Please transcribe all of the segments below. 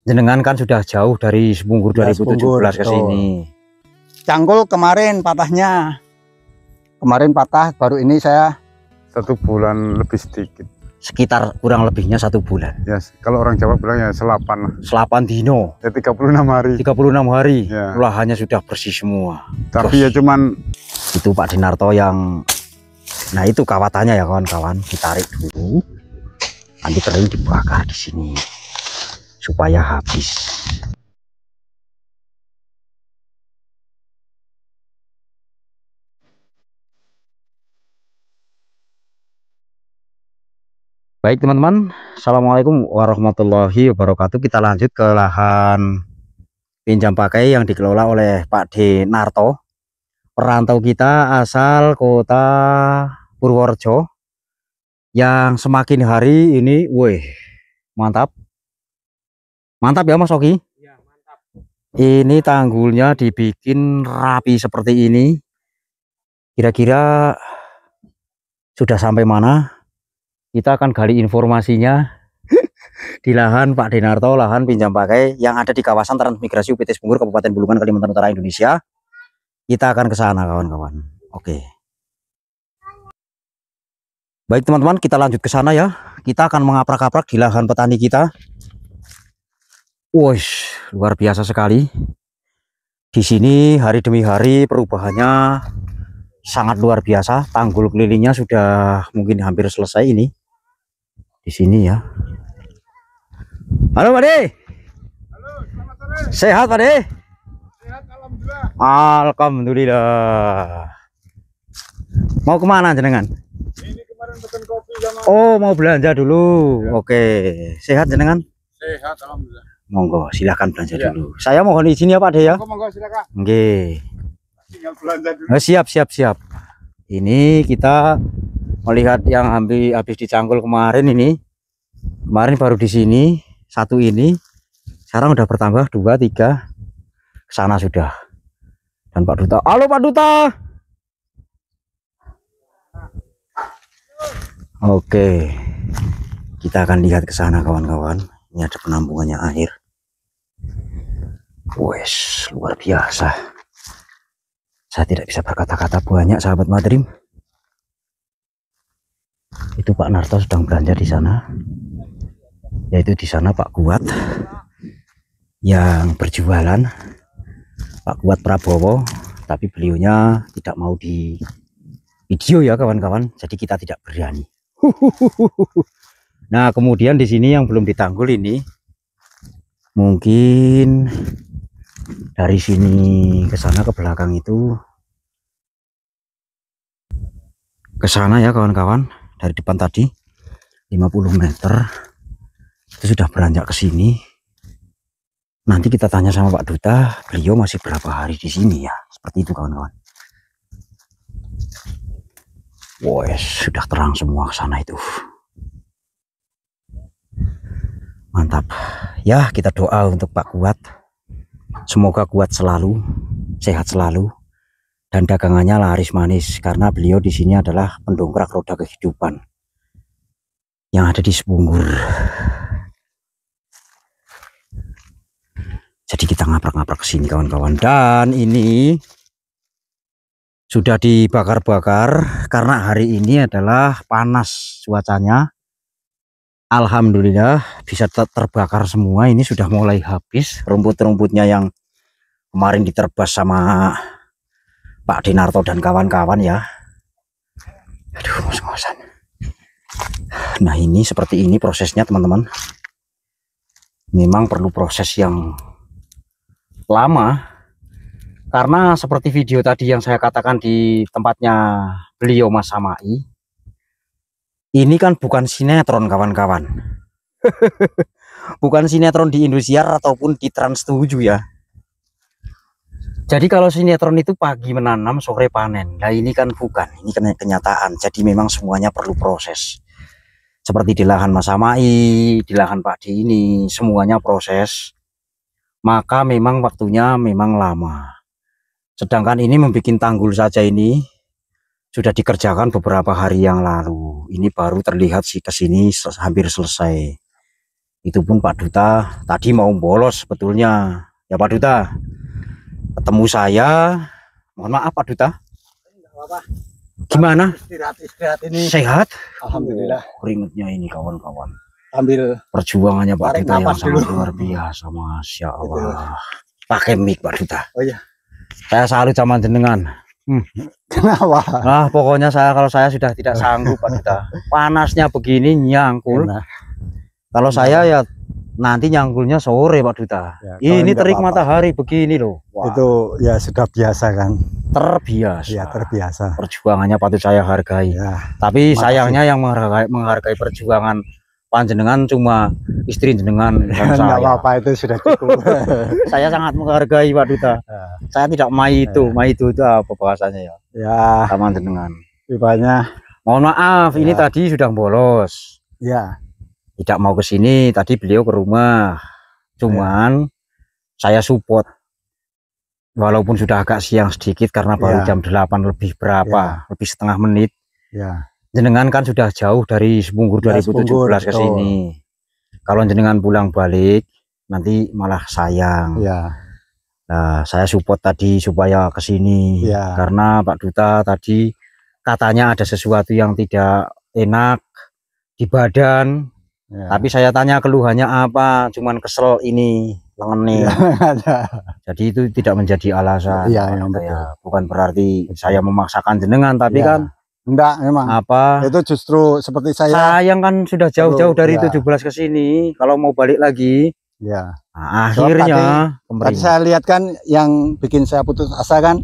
Jenengan kan sudah jauh dari Sepunggur 2017 ke sini. Cangkul kemarin patahnya. Kemarin patah, baru ini saya 1 bulan lebih sedikit. Sekitar kurang lebihnya 1 bulan. Ya, kalau orang Jawa bilang ya selapan. Selapan dino. Ya 36 hari. 36 hari. Ya. Lahannya sudah bersih semua. Tapi ya cuman itu Pak Dinarto yang, nah itu kawatannya ya kawan-kawan, ditarik dulu. Nanti kering dibakar di sini supaya habis. Baik teman-teman, assalamualaikum warahmatullahi wabarakatuh. Kita lanjut ke lahan pinjam pakai yang dikelola oleh Pak Dinarto. Perantau kita asal kota Purworejo, yang semakin hari ini, wih, mantap. Mantap ya Mas Oki? Ya, mantap. Ini tanggulnya dibikin rapi seperti ini. Kira-kira sudah sampai mana? Kita akan gali informasinya di lahan Pak Dinarto, lahan pinjam pakai yang ada di kawasan Transmigrasi UPT Sepunggur, Kabupaten Bulungan, Kalimantan Utara, Indonesia. Kita akan ke sana kawan-kawan. Oke. Baik teman-teman, kita lanjut ke sana ya. Kita akan mengaprak-aprak di lahan petani kita. Wih, luar biasa sekali. Di sini hari demi hari perubahannya sangat luar biasa. Tanggul kelilingnya sudah mungkin hampir selesai ini. Di sini ya. Halo Pak De. halo, selamat sore. Sehat Pak De? Sehat alhamdulillah. Alhamdulillah. Mau kemana jenengan? Ini kemarin pesen kopi sama. Oh, mau belanja dulu. Ya. Oke, sehat jenengan? Sehat alhamdulillah. Monggo, silahkan belanja Ya. dulu. Saya mohon izin ya Pak De ya. Monggo silakan. Oke. Tinggal belanja dulu. Siap. Ini kita melihat yang habis dicangkul kemarin ini. Kemarin baru di sini, satu ini. Sekarang udah bertambah 2, 3. Kesana sudah. Dan Pak Duta. Halo Pak Duta. Oke. Kita akan lihat ke sana kawan-kawan. Ini ada penampungannya air. Wes, luar biasa. Saya tidak bisa berkata-kata banyak sahabat Madrim. Itu Pak Narto sedang belanja di sana. Yaitu di sana Pak Kuat yang berjualan. Pak Kuat Prabowo, tapi beliaunya tidak mau di video ya kawan-kawan. Jadi kita tidak berani. Nah, kemudian di sini yang belum ditanggul ini mungkin dari sini ke sana ke belakang itu ke sana ya kawan-kawan. Dari depan tadi 50 meter itu sudah beranjak ke sini. Nanti kita tanya sama Pak Duta, beliau masih berapa hari di sini ya. Seperti itu kawan-kawan. Wes, sudah terang semua ke sana itu. Mantap. Ya, kita doa untuk Pak Kuat. Semoga kuat selalu, sehat selalu, dan dagangannya laris manis, karena beliau di sini adalah pendongkrak roda kehidupan yang ada di Sepunggur. Jadi kita ngaprak-ngaprak ke sini kawan-kawan. Dan ini sudah dibakar-bakar karena hari ini adalah panas cuacanya. Alhamdulillah bisa terbakar semua. Ini sudah mulai habis rumput-rumputnya yang kemarin diterbas sama Pak Dinarto dan kawan-kawan ya. Aduh, ngos-ngosan. Nah, ini seperti ini prosesnya teman-teman. Memang perlu proses yang lama. Karena seperti video tadi yang saya katakan di tempatnya beliau Mas Samai. Ini kan bukan sinetron kawan-kawan. Bukan sinetron di Indosiar ataupun di Trans 7 ya. Jadi kalau sinetron itu pagi menanam, sore panen. Nah ini kan bukan, ini kan kenyataan. Jadi memang semuanya perlu proses. Seperti di lahan Mas Samai, di lahan Pak Di ini, semuanya proses. Maka memang waktunya memang lama. Sedangkan ini membuat tanggul saja ini sudah dikerjakan beberapa hari yang lalu. Ini baru terlihat sih ke sini hampir selesai. Itu pun Pak Duta tadi mau bolos sebetulnya. Ya Pak Duta, ketemu saya. Mohon maaf Pak Duta. Gimana? Istirahat ini. Sehat? Alhamdulillah. Keringetnya ini kawan-kawan. Ambil Perjuangannya Pak tarik Duta yang napas sangat dulu. luar biasa, Masya Allah. Pakai mic Pak Duta. Oh iya. Saya salut sama jenengan. Kenapa? Ah, pokoknya kalau saya sudah tidak sanggup Pak Duta. Panasnya begini nyangkul. Nah, Kalau saya ya nanti nyangkulnya sore Pak Duta. Ya, kalau Ini enggak terik apa-apa. matahari begini loh. Wah, itu ya sudah biasa kan. terbiasa. Ya terbiasa. Perjuangannya patut saya hargai. Ya. Tapi Makasih. sayangnya yang menghargai perjuangan panjenengan cuma istri jenengan dan Enggak saya. apa-apa, itu sudah cukup. Saya sangat menghargai Pak Duta. Ya. Saya tidak mai itu apa bahasanya ya? Ya, Sama jenengan. rupanya Mohon maaf, ini Ya. tadi sudah bolos. ya. Tidak mau ke sini, tadi beliau ke rumah. Cuman saya support. Walaupun sudah agak siang sedikit karena baru Ya. jam 8 lebih berapa, lebih setengah menit. Ya. Jenengan kan sudah jauh dari Sepunggur Ya, 2017 Sepunggur, ke sini. Kalau jenengan pulang balik nanti malah sayang. Ya. Nah, saya support tadi supaya ke sini Ya. karena Pak Duta tadi katanya ada sesuatu yang tidak enak di badan. Ya. Tapi saya tanya keluhannya apa, cuman kesel ini lengan Ya, ada. Jadi itu tidak menjadi alasan. Iya, Pak yang Duta betul. ya. Bukan berarti saya memaksakan jenengan, tapi Ya. kan Enggak, memang. apa? Itu justru seperti saya. Sayang kan sudah jauh-jauh dari ya. 17 ke sini. Kalau mau balik lagi, Ya. nah, Sebab akhirnya Tadi pemerintah. saya lihat kan yang bikin saya putus asa kan,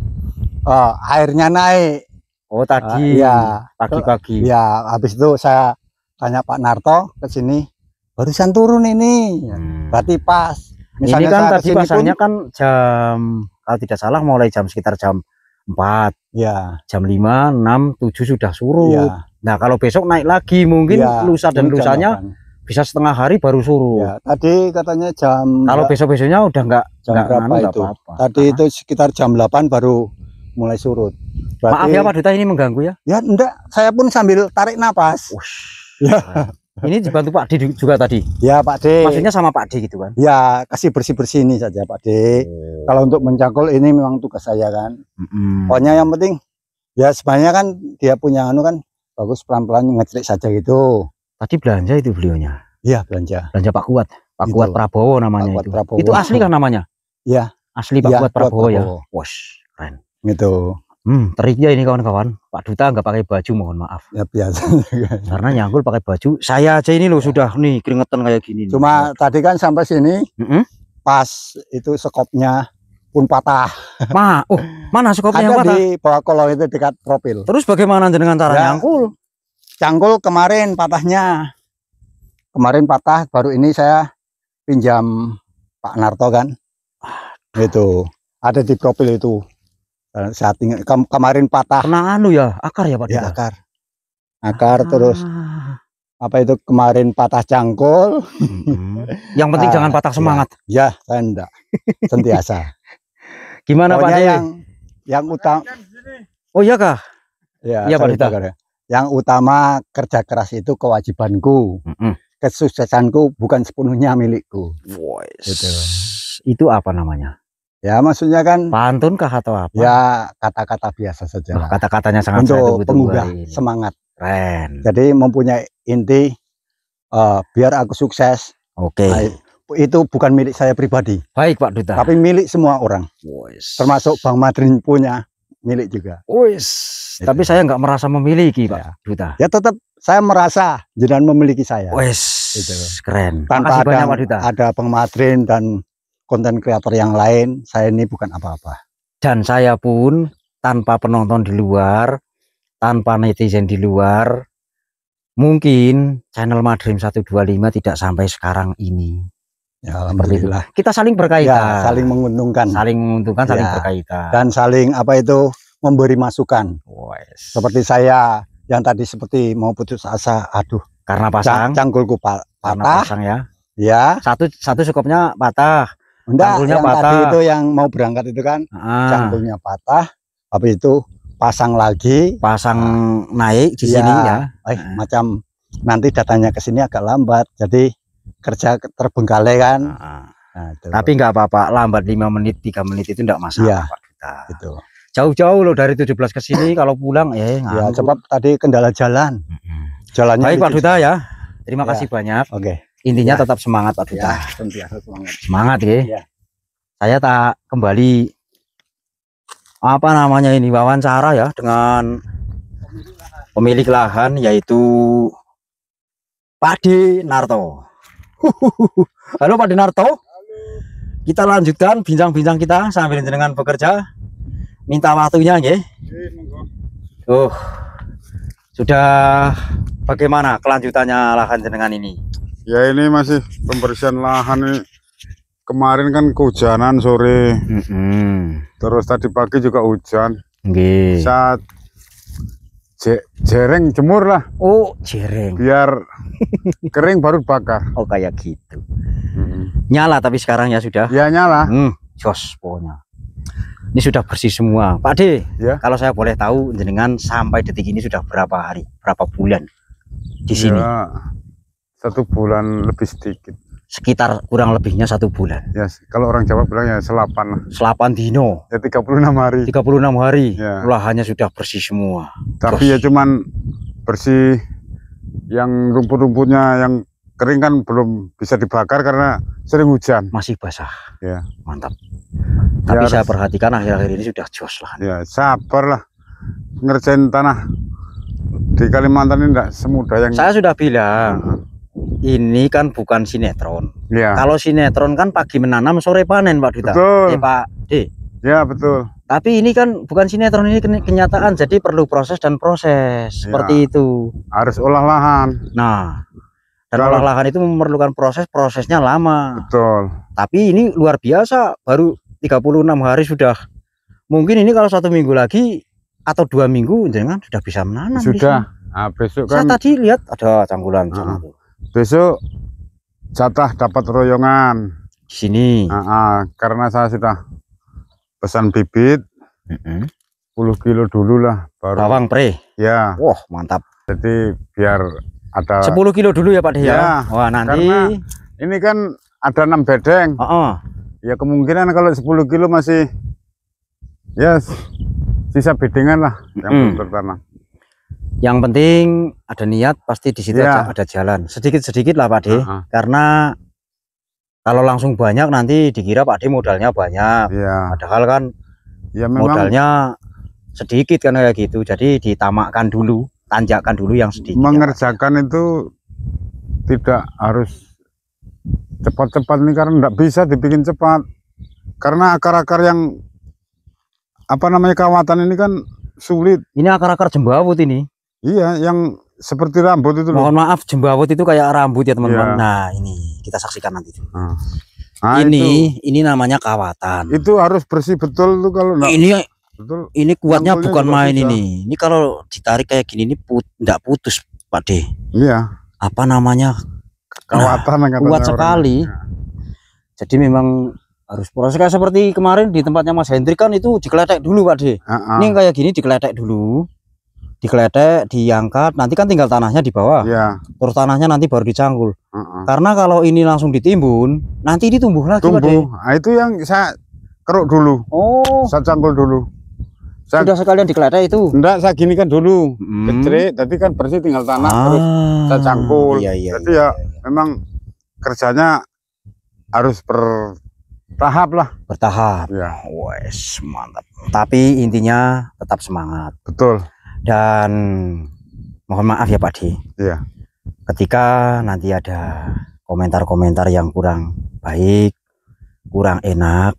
airnya naik. Oh tadi Iya. pagi-pagi. Ya, habis itu saya tanya Pak Narto ke sini, barusan turun ini. Hmm. Berarti pas. Ini kan saya tadi kesini pasangnya kan jam, kalau tidak salah mulai jam sekitar jam 4, ya, jam 5, 6, 7 sudah surut. ya, Nah kalau besok naik lagi mungkin ya, lusa dan jam lusanya 8. bisa setengah hari baru surut. Ya, tadi katanya jam Kalau besok-besoknya udah nggak berapa nggak itu? apa-apa. Tadi itu sekitar jam 8 baru mulai surut. Maaf ya Pak Duta, ini mengganggu ya. Ya enggak, saya pun sambil tarik napas. Wush. Ya. Ini dibantu Pak D juga tadi. Ya Pak D. Maksudnya sama Pak D gitu kan? Ya kasih bersih-bersih ini saja Pak D. Kalau untuk mencangkul ini memang tugas saya kan. Pokoknya yang penting ya sebenarnya kan dia punya anu kan bagus, pelan-pelan ngecek saja gitu. Tadi belanja itu beliaunya. Iya belanja. Belanja Pak Kuat. Pak Itu. Kuat Prabowo namanya Pak Kuat itu. Prabowo. Itu asli kan namanya? Iya. Asli Pak Iya, Kuat Kuat Prabowo ya. Prabowo. Wosh, keren. Gitu. Teriknya ini kawan-kawan. Pak Duta nggak pakai baju, mohon maaf. Ya biasa. Karena nyangkul pakai baju. Saya aja ini loh sudah nih keringetan kayak gini. Cuma tadi kan sampai sini nih. pas itu skopnya pun patah. Mana skopnya yang Ada patah? di bawah kolong itu dekat profil. Terus bagaimana dengan cara Ya. nyangkul? Cangkul kemarin patahnya. Kemarin patah, baru ini saya pinjam Pak Narto kan. Itu ada di profil itu. Saya tinggal kemarin patah. Kena anu ya, akar ya Pak Duta? Ya akar terus apa itu kemarin patah cangkul. Yang penting jangan patah semangat. Ya saya enggak sentiasa. Gimana Pak Pokoknya D? yang utama Oh iya kah? ya, Iya, Pak cerita Duta. kan ya. Yang utama kerja keras itu kewajibanku. Kesuksesanku bukan sepenuhnya milikku. Gitu. Itu apa namanya? Ya maksudnya kan Pantun kah atau apa? ya kata-kata biasa saja Oh, lah. kata-katanya sangat saya Untuk tunggu-tunggu pemuda hari ini. semangat. Keren. Jadi mempunyai inti biar aku sukses. Oke. Nah, itu bukan milik saya pribadi, Baik Pak Duta. tapi milik semua orang. Termasuk Bang Madrin punya milik juga. Gitu. Tapi saya nggak merasa memiliki Pak Ya. Duta. Ya tetap saya merasa jenengan memiliki saya. Gitu. Keren. Tanpa Makasih banyak Pak Duta. ada Bang Madrin dan konten kreator yang lain, saya ini bukan apa-apa. Dan saya pun tanpa penonton di luar, tanpa netizen di luar, mungkin channel Madrim 125 tidak sampai sekarang ini. Ya, Seperti itu. alhamdulillah. Kita saling berkaitan. Ya, saling menguntungkan. Saling menguntungkan, saling Ya. berkaitan. Dan saling apa itu memberi masukan. Seperti saya yang tadi seperti mau putus asa, aduh, karena pasang, cangkulku karena patah. pasang ya. Ya, Satu skopnya patah. enggak, Cangkulnya yang tadi patah. itu yang mau berangkat itu kan cangkulnya patah. Habis itu pasang lagi, Pasang naik di sini ya. macam nanti datanya ke sini agak lambat. Jadi kerja terbengkalai kan. Nah, Nah, itu. tapi nggak apa-apa, lambat 5 menit 3 menit itu enggak masalah Iya. Pak Duta. Itu. Jauh-jauh loh dari 17 ke sini kalau pulang Ya nganggur. sebab tadi kendala jalan. Jalannya Baik Pak licin. Duta ya. Terima Ya. kasih banyak. Oke. Intinya Ya. tetap semangat Pak Duta. Ya, sentiasa semangat. Semangat ya. Ya. Saya tak kembali apa namanya ini wawancara ya dengan pemilik lahan yaitu Pak Dinarto. Halo Pak Dinarto. Kita lanjutkan bincang-bincang kita sambil dengan bekerja. Minta waktunya nggih. Sudah bagaimana kelanjutannya lahan jenengan ini? Ya ini masih pembersihan lahan ini. Kemarin kan kehujanan sore, terus tadi pagi juga hujan. Nggih. Saat jereng jemur lah, Oh, jereng. biar kering baru bakar. Oh, kayak gitu. Nyala tapi sekarang ya sudah. Ya nyala. Jos pokoknya. Ini sudah bersih semua. Pak D, Ya. kalau saya boleh tahu jenengan sampai detik ini sudah berapa hari, berapa bulan di sini? Ya, 1 bulan lebih sedikit. Sekitar kurang lebihnya 1 bulan. Ya, kalau orang Jawa bilang ya 8 lah. 8 dino, Ya 36 hari. 36 hari. Ya. Lahannya sudah bersih semua. Tapi ya cuman bersih, yang rumput-rumputnya yang kering kan belum bisa dibakar karena sering hujan. Masih basah. Ya. Mantap. Ya, Tapi saya harus- perhatikan akhir-akhir ini sudah jos lah. Ya sabar lah, ngerjain tanah di Kalimantan ini enggak semudah yang Saya sudah bilang, ini kan bukan sinetron. ya. Kalau sinetron kan pagi menanam, sore panen Pak Duta. Betul. Pak D. Ya betul. Tapi ini kan bukan sinetron, ini kenyataan, jadi perlu proses dan proses seperti itu. Harus olah lahan. Nah, dan Kalau- olah lahan itu memerlukan prosesnya lama. Betul. Tapi ini luar biasa, baru 36 hari sudah. Mungkin ini kalau 1 minggu lagi atau 2 minggu jangan sudah bisa menanam. di Sudah. sini. Nah, besok Saya kan tadi lihat ada cangkulan di sana tuh. besok jatah dapat royongan. Di sini. Karena saya sudah pesan bibit 10 kilo dulu lah baru. Bawang pre. Ya. Wah, mantap. Jadi biar ada 10 kilo dulu ya Pak D ya. Ya, Wah, nanti. karena ini kan ada 6 bedeng. Ya kemungkinan kalau 10 kilo masih ya sisa bedengan lah yang belum tertanam. Yang penting ada niat, pasti di situ Ya. ada jalan. Sedikit-sedikit lah Pak D. Heeh. Karena kalau langsung banyak nanti dikira Pak D modalnya banyak. Ya, Padahal kan ya memang modalnya sedikit kan kayak gitu. Jadi ditamakkan dulu, tanjakan dulu yang sedikit. mengerjakan itu tidak harus cepat-cepat nih, karena tidak bisa dibikin cepat. Karena akar-akar yang apa namanya kawatan ini kan sulit. Ini akar-akar jembawut ini. Iya, yang seperti rambut itu loh. Mohon maaf, jembawut itu kayak rambut ya teman-teman. Iya. Nah, ini kita saksikan nanti. Nah, ini namanya kawatan. itu harus bersih betul tuh, kalau enggak Ini betul. kuatnya Nyampulnya bukan juga main susah. ini. Ini kalau ditarik kayak gini ini enggak putus, Pak D. Iya, Apa namanya? kawatan yang katanya Kuat orang. sekali. Jadi memang harus proses kayak seperti kemarin di tempatnya Mas Hendrik kan itu dikeletek dulu Pak D. Ini kayak gini dikeletek dulu. Dikeletek, diangkat, nanti kan tinggal tanahnya di bawah. Iya, Terus tanahnya nanti baru dicangkul. heeh. Karena kalau ini langsung ditimbun, nanti ini tumbuh lagi Pak D. Tumbuh. Nah, itu yang saya keruk dulu, Oh, saya cangkul dulu. Saya sudah sekalian dikeletek itu. enggak, saya ginikan dulu. Hmm. Kecrik, tadi kan bersih tinggal tanah terus saya cangkul. Iya. Jadi ya memang kerjanya harus bertahap lah. Bertahap. Ya, Wes, mantap. Tapi intinya tetap semangat. betul. Dan mohon maaf ya Pak D. Iya. Ketika nanti ada komentar-komentar yang kurang baik, kurang enak,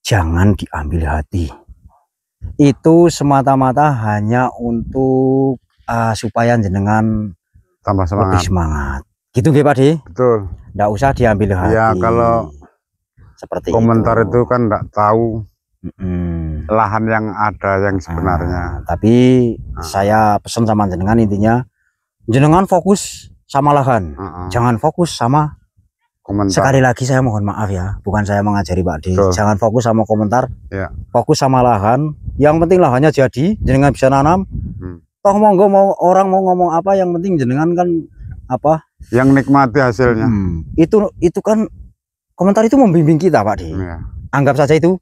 jangan diambil hati. Itu semata-mata hanya untuk supaya jenengan Tambah lebih semangat. semangat. Gitu nggih Pak D? Betul. Nggak usah diambil hati. Ya, kalau seperti komentar itu kan enggak tahu Mm-mm. lahan yang ada yang Nah, sebenarnya. tapi saya pesan sama jenengan intinya jenengan fokus sama lahan, Heeh. jangan fokus sama. Komentar. Sekali lagi saya mohon maaf ya, bukan saya mengajari Pak D. Betul. Jangan fokus sama komentar, Ya. fokus sama lahan. Yang penting lahannya jadi, jenengan bisa nanam. Hmm. Toh monggo mau orang mau ngomong apa, yang penting jenengan kan apa? Yang nikmati hasilnya. Itu kan komentar itu membimbing kita, Pak De. Ya. Anggap saja itu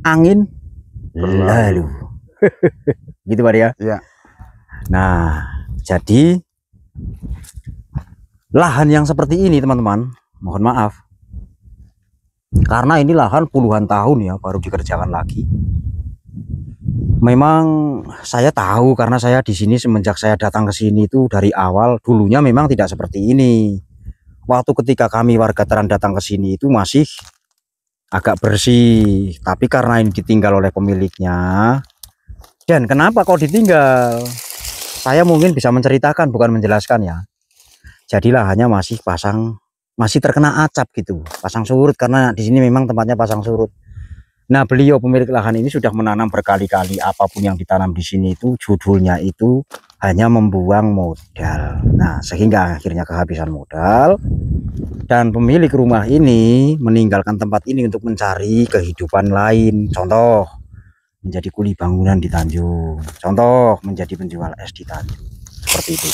angin Berlalu. lalu. Gitu, Pak De ya. Iya. Nah, jadi lahan yang seperti ini teman-teman, mohon maaf. Karena ini lahan puluhan tahun ya baru dikerjakan lagi. Memang saya tahu karena saya di sini semenjak saya datang ke sini itu dari awal dulunya memang tidak seperti ini. Waktu ketika kami warga Teran datang ke sini itu masih agak bersih, tapi karena ini ditinggal oleh pemiliknya. Dan kenapa kok ditinggal? Saya mungkin bisa menceritakan bukan menjelaskan ya. Jadi lahannya masih terkena acap gitu, pasang surut karena di sini memang tempatnya pasang surut. Nah, beliau pemilik lahan ini sudah menanam berkali-kali, apapun yang ditanam di sini itu judulnya itu hanya membuang modal. Nah, sehingga akhirnya kehabisan modal dan pemilik rumah ini meninggalkan tempat ini untuk mencari kehidupan lain. Contoh, menjadi kuli bangunan di Tanjung. Contoh, menjadi penjual es di Tanjung. Seperti itu.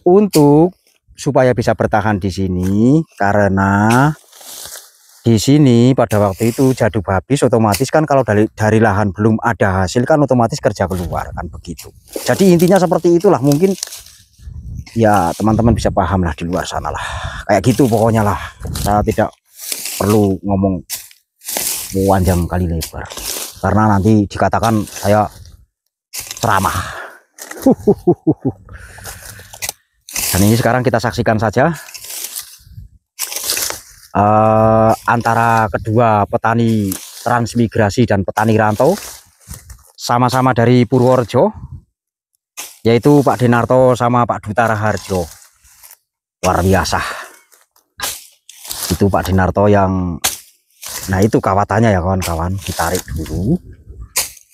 Untuk supaya bisa bertahan di sini karena di sini pada waktu itu jaduk habis, otomatis kan kalau dari lahan belum ada hasil kan otomatis kerja keluar kan begitu. Jadi intinya seperti itulah, mungkin ya teman-teman bisa paham lah di luar sana lah, kayak gitu pokoknya lah. Saya tidak perlu ngomong panjang kali lebar karena nanti dikatakan saya ceramah. Dan ini sekarang kita saksikan saja antara kedua petani transmigrasi dan petani rantau, sama-sama dari Purworejo, yaitu Pak Dinarto sama Pak Duta Raharjo. Luar biasa. Itu Pak Dinarto yang, nah itu kawatannya ya kawan-kawan, ditarik dulu,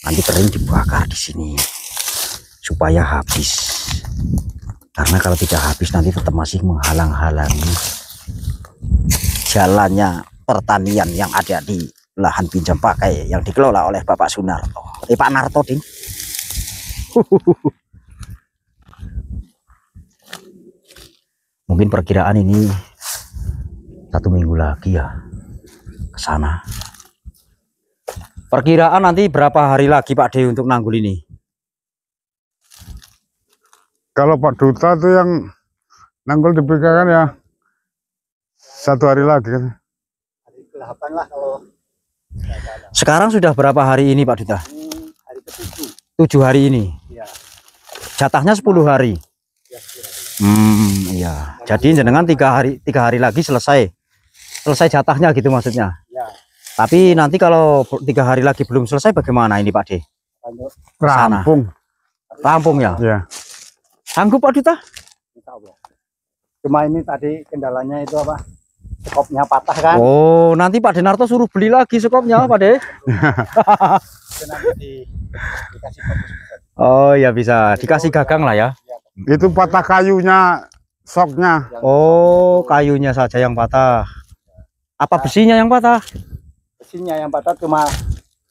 nanti kering dibakar di sini supaya habis. Karena kalau tidak habis nanti tetap masih menghalang-halangi jalannya pertanian yang ada di lahan pinjam pakai yang dikelola oleh Bapak Sunarto. Pak Narto, ding. Mungkin perkiraan ini 1 minggu lagi ya ke sana. Perkiraan nanti berapa hari lagi Pak D untuk nanggul ini? Kalau Pak Duta tuh yang nanggul dipikirkan ya 1 hari lagi kan. Hari ke-8 lah kalau Sekarang sudah berapa hari ini Pak Duta? hari ke-7. 7 hari ini. Ya. Jatahnya 10 hari. Iya. Jadi jenengan 3 hari lagi selesai jatahnya gitu maksudnya. Ya. Tapi nanti kalau 3 hari lagi belum selesai bagaimana ini Pak D? Sana. Rampung ya? Ya. Sanggup Pak Duta? Insya Allah. Cuma ini tadi kendalanya itu apa? Sekopnya patah kan? Oh, nanti Pak Dinarto suruh beli lagi sekopnya Pak D. Dikasih bagus. Oh ya bisa dikasih gagang lah ya. Itu patah kayunya, soknya. Oh, kayunya saja yang patah. Apa besinya yang patah? Besinya yang patah, cuma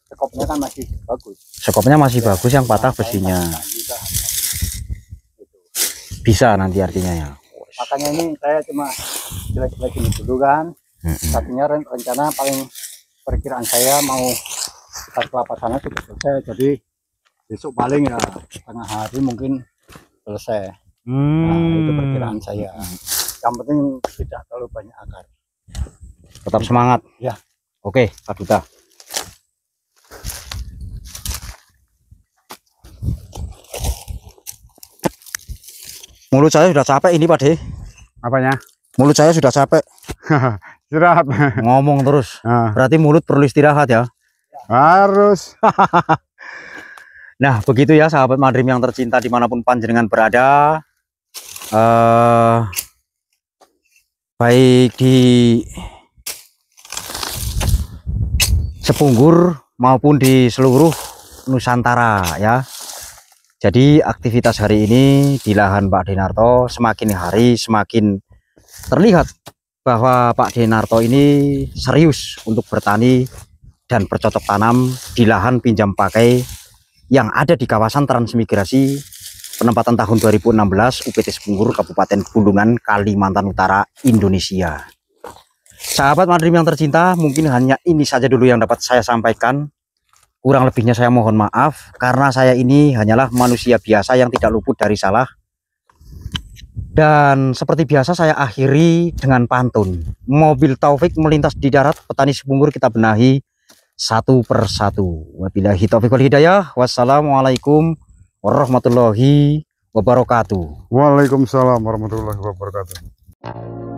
sekopnya kan masih bagus. Sekopnya masih bagus, yang patah besinya. Bisa nanti artinya ya. Makanya ini saya cuma jelek-jelek ini dulu kan. Tadinya rencana paling perkiraan saya mau sekitar kelapa sana sudah selesai. Jadi besok paling ya tengah hari mungkin selesai. Nah, itu perkiraan saya. Yang penting tidak terlalu banyak akar. Tetap semangat. Ya. Oke, Pak Duta. Mulut saya sudah capek ini Pak D. Apanya? Mulut saya sudah capek. Istirahat. Ngomong terus. Nah, Berarti mulut perlu istirahat ya. harus. Nah begitu ya sahabat Madrim yang tercinta dimanapun panjenengan berada. Baik di Sepunggur maupun di seluruh Nusantara ya. Jadi aktivitas hari ini di lahan Pak Dinarto semakin hari semakin terlihat bahwa Pak Dinarto ini serius untuk bertani dan bercocok tanam di lahan pinjam pakai yang ada di kawasan transmigrasi penempatan tahun 2016 UPT Sebungur Kabupaten Bulungan, Kalimantan Utara, Indonesia. Sahabat Madrim yang tercinta, mungkin hanya ini saja dulu yang dapat saya sampaikan. Kurang lebihnya saya mohon maaf, karena saya ini hanyalah manusia biasa yang tidak luput dari salah. Dan seperti biasa saya akhiri dengan pantun. Mobil Taufik melintas di darat, petani Sebungur kita benahi satu persatu. Wabillahi taufiq wal hidayah. Wassalamualaikum warahmatullahi wabarakatuh. Waalaikumsalam warahmatullahi wabarakatuh.